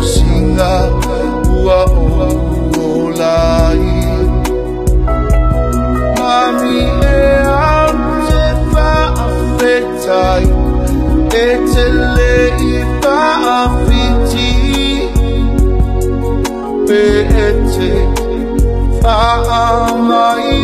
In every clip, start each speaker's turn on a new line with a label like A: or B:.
A: singa ua olai mami e au te whaawhetai e te lei whaawhiti pe e te whaamaiwai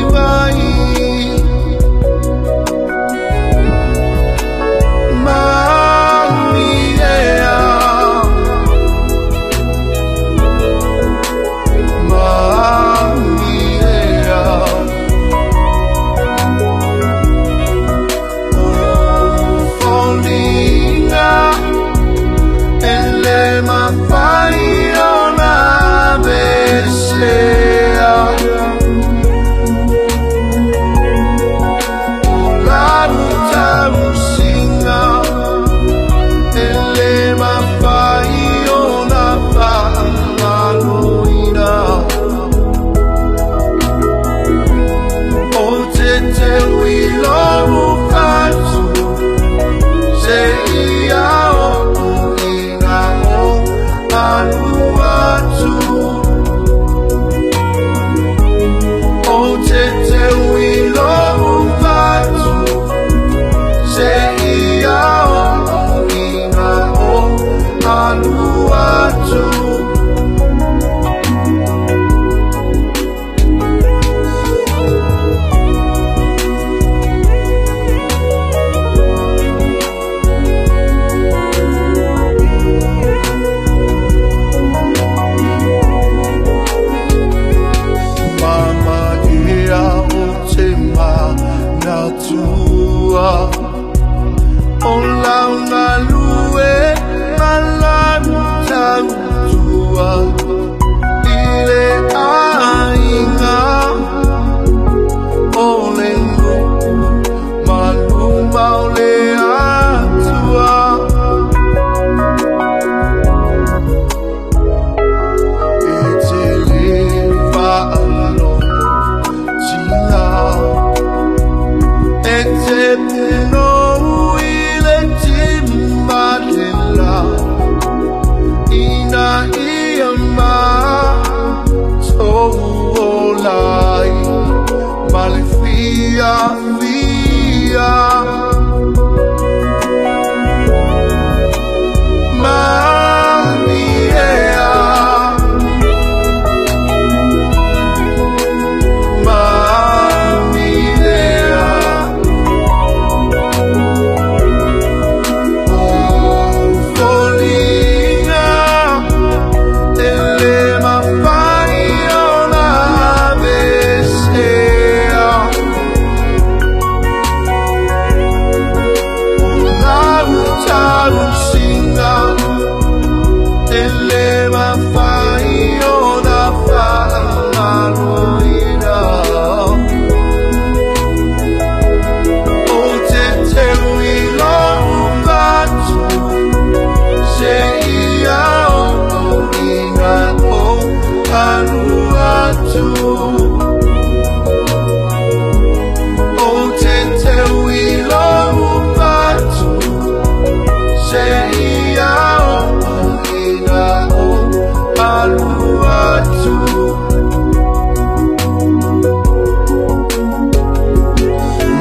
A: o launa lue malamu tautua i le ainga o le nuku maluma o le atua e te le whaalono tina e te puno via mami ea mami ea folinga ele mafai ona besea singa ele mafai ona whaamaruina o te teui lohu watu se ia o inga o anu atu o te teui lohu watu se ia o ina o alu atu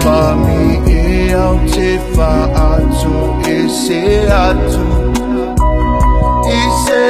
A: mami e au te whaatu e se atu i se